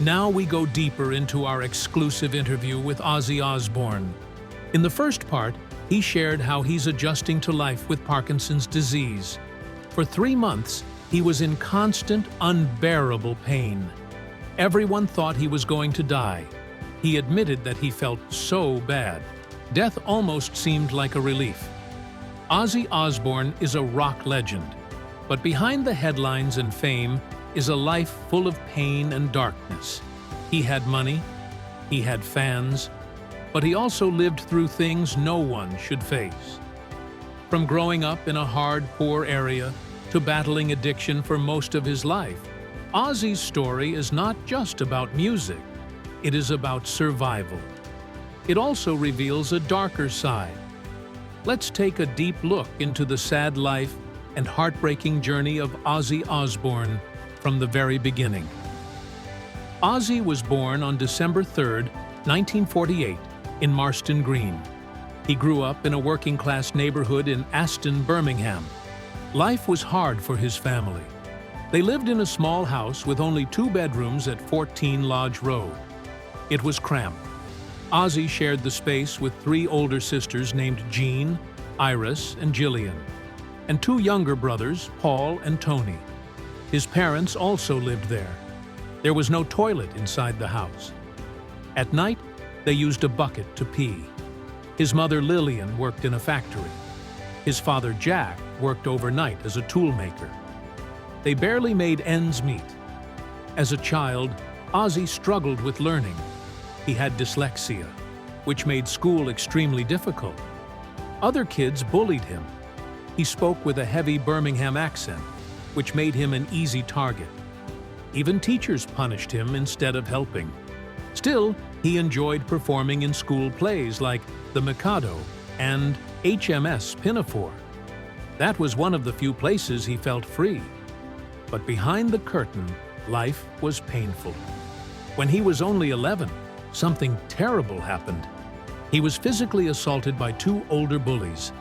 Now we go deeper into our exclusive interview with Ozzy Osbourne. In the first part, he shared how he's adjusting to life with Parkinson's disease. For 3 months, he was in constant, unbearable pain. Everyone thought he was going to die. He admitted that he felt so bad. Death almost seemed like a relief. Ozzy Osbourne is a rock legend, but behind the headlines and fame is a life full of pain and darkness. He had money, he had fans, but he also lived through things no one should face. From growing up in a hard, poor area to battling addiction for most of his life, Ozzy's story is not just about music, it is about survival. It also reveals a darker side. Let's take a deep look into the sad life and heartbreaking journey of Ozzy Osbourne from the very beginning. Ozzy was born on December 3, 1948, in Marston Green. He grew up in a working-class neighborhood in Aston, Birmingham. Life was hard for his family. They lived in a small house with only 2 bedrooms at 14 Lodge Road. It was cramped. Ozzy shared the space with 3 older sisters named Jean, Iris, and Gillian, and 2 younger brothers, Paul and Tony. His parents also lived there. There was no toilet inside the house. At night, they used a bucket to pee. His mother Lillian worked in a factory. His father Jack worked overnight as a toolmaker. They barely made ends meet. As a child, Ozzy struggled with learning. He had dyslexia, which made school extremely difficult. Other kids bullied him. He spoke with a heavy Birmingham accent, which made him an easy target. Even teachers punished him instead of helping. Still, he enjoyed performing in school plays like The Mikado and HMS Pinafore. That was one of the few places he felt free. But behind the curtain, life was painful. When he was only 11, something terrible happened. He was physically assaulted by 2 older bullies.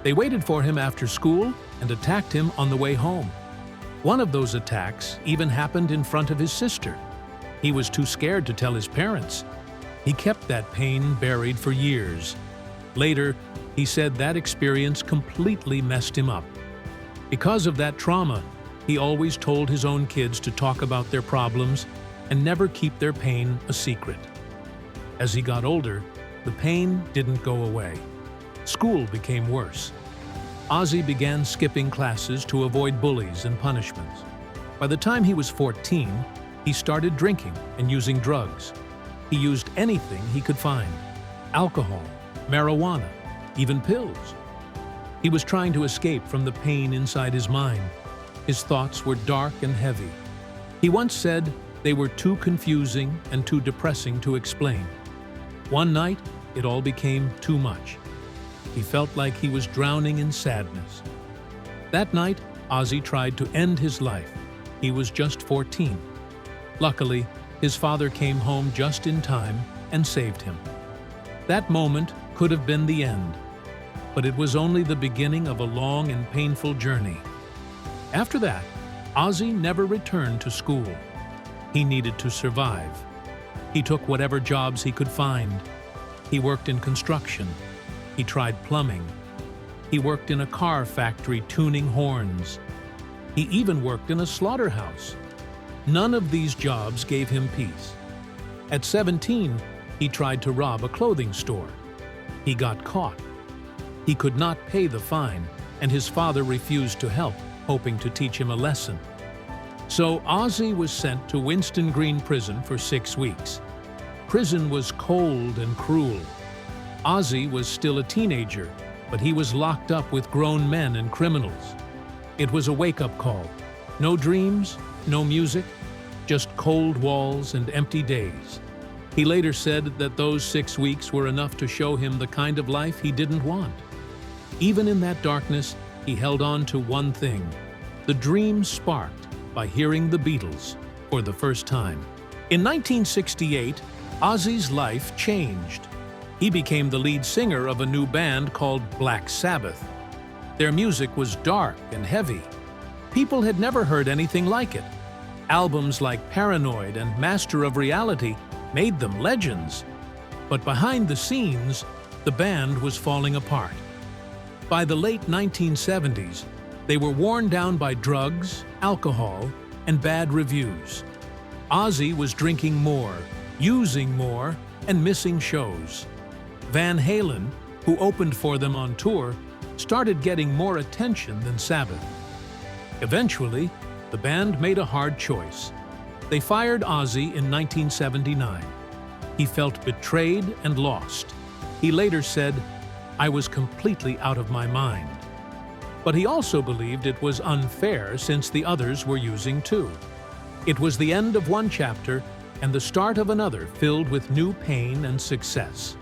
They waited for him after school and attacked him on the way home. One of those attacks even happened in front of his sister. He was too scared to tell his parents. He kept that pain buried for years. Later, he said that experience completely messed him up. Because of that trauma, he always told his own kids to talk about their problems and never keep their pain a secret. As he got older, the pain didn't go away. School became worse. Ozzy began skipping classes to avoid bullies and punishments. By the time he was 14, he started drinking and using drugs. He used anything he could find: alcohol, marijuana, even pills. He was trying to escape from the pain inside his mind. His thoughts were dark and heavy. He once said they were too confusing and too depressing to explain. One night, it all became too much. He felt like he was drowning in sadness. That night, Ozzy tried to end his life. He was just 14. Luckily, his father came home just in time and saved him. That moment could have been the end, but it was only the beginning of a long and painful journey. After that, Ozzy never returned to school. He needed to survive. He took whatever jobs he could find. He worked in construction. He tried plumbing. He worked in a car factory tuning horns. He even worked in a slaughterhouse. None of these jobs gave him peace. At 17, he tried to rob a clothing store. He got caught. He could not pay the fine, and his father refused to help, hoping to teach him a lesson. So Ozzy was sent to Winston Green Prison for 6 weeks. Prison was cold and cruel. Ozzy was still a teenager, but he was locked up with grown men and criminals. It was a wake-up call. No dreams, no music, just cold walls and empty days. He later said that those 6 weeks were enough to show him the kind of life he didn't want. Even in that darkness, he held on to one thing: the dream sparked by hearing the Beatles for the first time. In 1968, Ozzy's life changed. He became the lead singer of a new band called Black Sabbath. Their music was dark and heavy. People had never heard anything like it. Albums like Paranoid and Master of Reality made them legends. But behind the scenes, the band was falling apart. By the late 1970s, they were worn down by drugs, alcohol, and bad reviews. Ozzy was drinking more, using more, and missing shows. Van Halen, who opened for them on tour, started getting more attention than Sabbath. Eventually, the band made a hard choice. They fired Ozzy in 1979. He felt betrayed and lost. He later said, "I was completely out of my mind." But he also believed it was unfair since the others were using too. It was the end of one chapter and the start of another filled with new pain and success.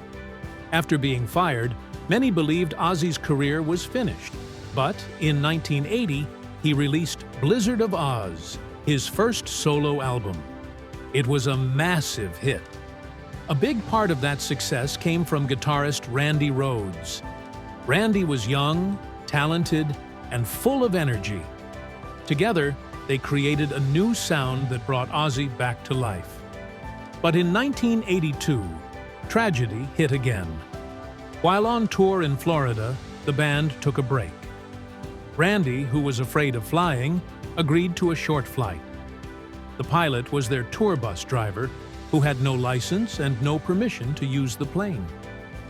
After being fired, many believed Ozzy's career was finished. But in 1980, he released Blizzard of Oz, his first solo album. It was a massive hit. A big part of that success came from guitarist Randy Rhoads. Randy was young, talented, and full of energy. Together, they created a new sound that brought Ozzy back to life. But in 1982, tragedy hit again. While on tour in Florida, the band took a break. Randy, who was afraid of flying, agreed to a short flight. The pilot was their tour bus driver, who had no license and no permission to use the plane.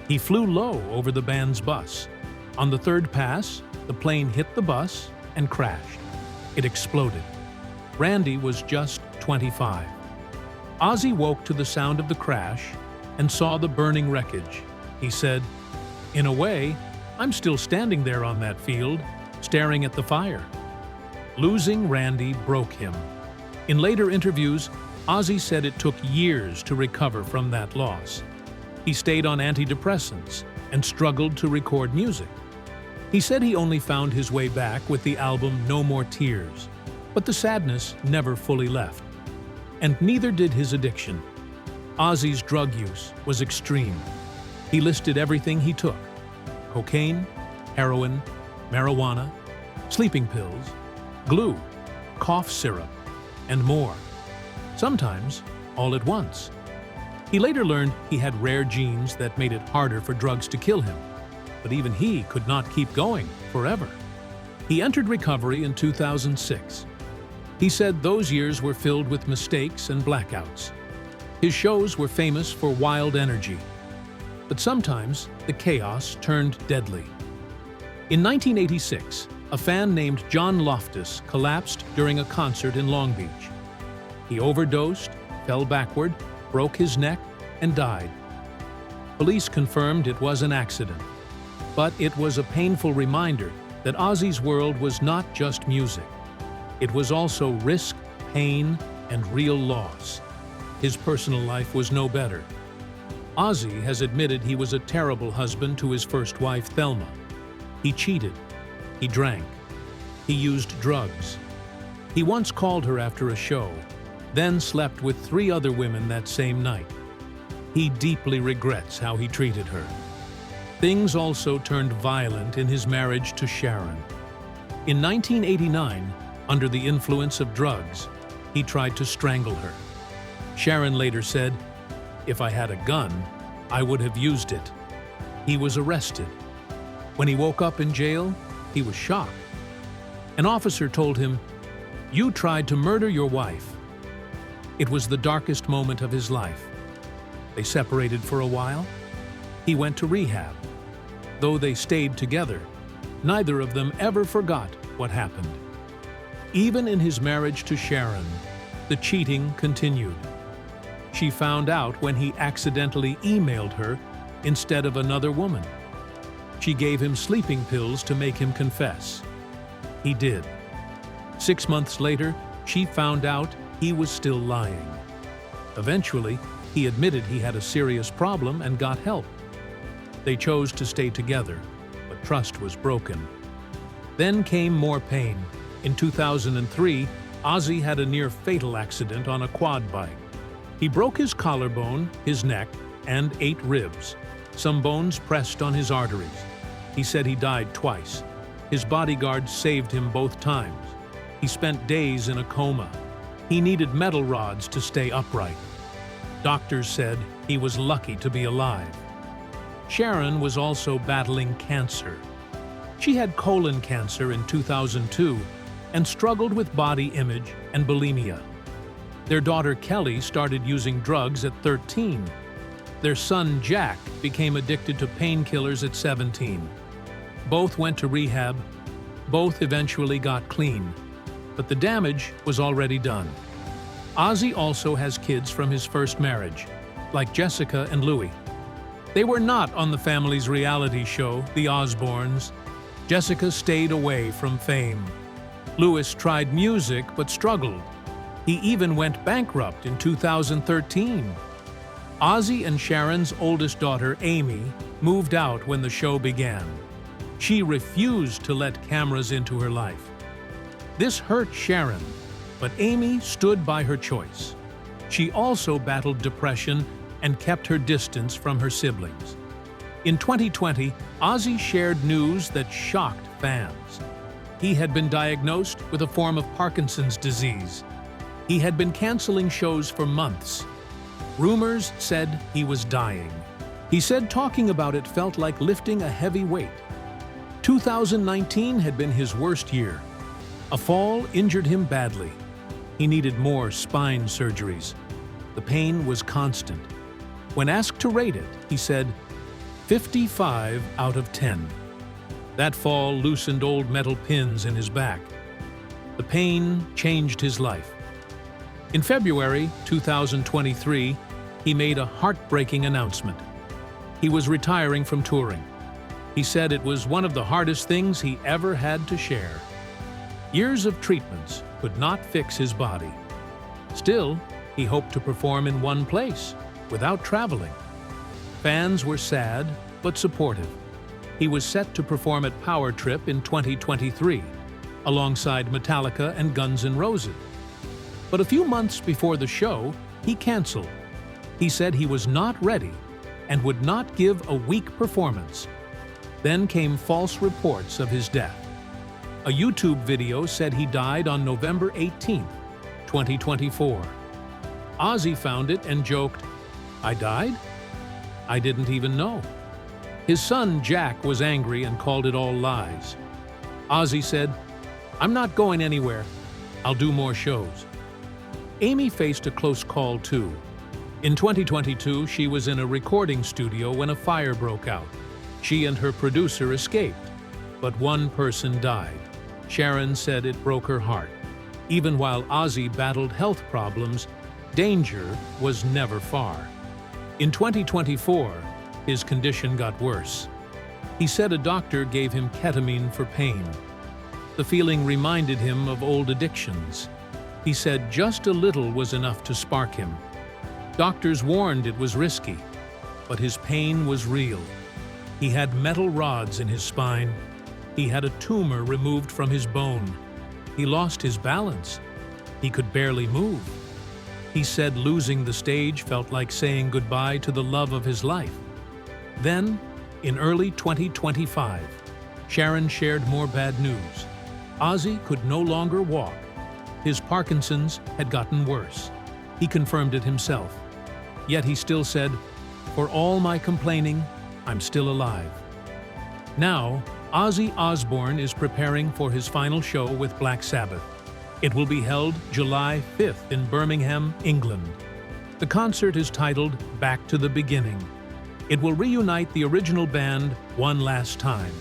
He flew low over the band's bus. On the third pass, the plane hit the bus and crashed. It exploded. Randy was just 25. Ozzy woke to the sound of the crash and saw the burning wreckage. He said, "In a way, I'm still standing there on that field, staring at the fire." Losing Randy broke him. In later interviews, Ozzy said it took years to recover from that loss. He stayed on antidepressants and struggled to record music. He said he only found his way back with the album No More Tears, but the sadness never fully left. And neither did his addiction. Ozzy's drug use was extreme. He listed everything he took: cocaine, heroin, marijuana, sleeping pills, glue, cough syrup, and more. Sometimes all at once. He later learned he had rare genes that made it harder for drugs to kill him, but even he could not keep going forever. He entered recovery in 2006. He said those years were filled with mistakes and blackouts. His shows were famous for wild energy, but sometimes the chaos turned deadly. In 1986, a fan named John Loftus collapsed during a concert in Long Beach. He overdosed, fell backward, broke his neck, and died. Police confirmed it was an accident, but it was a painful reminder that Ozzy's world was not just music. It was also risk, pain, and real loss. His personal life was no better. Ozzy has admitted he was a terrible husband to his first wife, Thelma. He cheated. He drank. He used drugs. He once called her after a show, then slept with 3 other women that same night. He deeply regrets how he treated her. Things also turned violent in his marriage to Sharon. In 1989, under the influence of drugs, he tried to strangle her. Sharon later said, "If I had a gun, I would have used it." He was arrested. When he woke up in jail, he was shocked. An officer told him, "You tried to murder your wife." It was the darkest moment of his life. They separated for a while. He went to rehab. Though they stayed together, neither of them ever forgot what happened. Even in his marriage to Sharon, the cheating continued. She found out when he accidentally emailed her instead of another woman. She gave him sleeping pills to make him confess. He did. 6 months later, she found out he was still lying. Eventually, he admitted he had a serious problem and got help. They chose to stay together, but trust was broken. Then came more pain. In 2003, Ozzy had a near-fatal accident on a quad bike. He broke his collarbone, his neck, and 8 ribs. Some bones pressed on his arteries. He said he died twice. His bodyguard saved him both times. He spent days in a coma. He needed metal rods to stay upright. Doctors said he was lucky to be alive. Sharon was also battling cancer. She had colon cancer in 2002 and struggled with body image and bulimia. Their daughter Kelly started using drugs at 13. Their son Jack became addicted to painkillers at 17. Both went to rehab. Both eventually got clean, but the damage was already done. Ozzy also has kids from his first marriage, like Jessica and Louis. They were not on the family's reality show, The Osbournes. Jessica stayed away from fame. Louis tried music but struggled. He even went bankrupt in 2013. Ozzy and Sharon's oldest daughter, Amy, moved out when the show began. She refused to let cameras into her life. This hurt Sharon, but Amy stood by her choice. She also battled depression and kept her distance from her siblings. In 2020, Ozzy shared news that shocked fans. He had been diagnosed with a form of Parkinson's disease. He had been canceling shows for months. Rumors said he was dying. He said talking about it felt like lifting a heavy weight. 2019 had been his worst year. A fall injured him badly. He needed more spine surgeries. The pain was constant. When asked to rate it, he said, 55 out of 10. That fall loosened old metal pins in his back. The pain changed his life. In February 2023, he made a heartbreaking announcement. He was retiring from touring. He said it was one of the hardest things he ever had to share. Years of treatments could not fix his body. Still, he hoped to perform in one place, without traveling. Fans were sad, but supportive. He was set to perform at Power Trip in 2023, alongside Metallica and Guns N' Roses. But a few months before the show, he canceled. He said he was not ready and would not give a weak performance. Then came false reports of his death. A YouTube video said he died on November 18, 2024. Ozzy found it and joked, "I died? I didn't even know." His son Jack was angry and called it all lies. Ozzy said, "I'm not going anywhere. I'll do more shows." Amy faced a close call too. In 2022, she was in a recording studio when a fire broke out. She and her producer escaped, but one person died. Sharon said it broke her heart. Even while Ozzy battled health problems, danger was never far. In 2024, his condition got worse. He said a doctor gave him ketamine for pain. The feeling reminded him of old addictions. He said just a little was enough to spark him. Doctors warned it was risky, but his pain was real. He had metal rods in his spine. He had a tumor removed from his bone. He lost his balance. He could barely move. He said losing the stage felt like saying goodbye to the love of his life. Then, in early 2025, Sharon shared more bad news. Ozzy could no longer walk. His Parkinson's had gotten worse. He confirmed it himself. Yet he still said, "For all my complaining, I'm still alive." Now, Ozzy Osbourne is preparing for his final show with Black Sabbath. It will be held July 5th in Birmingham, England. The concert is titled Back to the Beginning. It will reunite the original band one last time.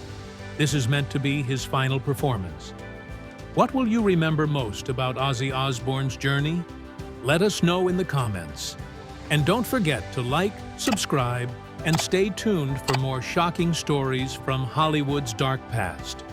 This is meant to be his final performance. What will you remember most about Ozzy Osbourne's journey? Let us know in the comments. And don't forget to like, subscribe, and stay tuned for more shocking stories from Hollywood's dark past.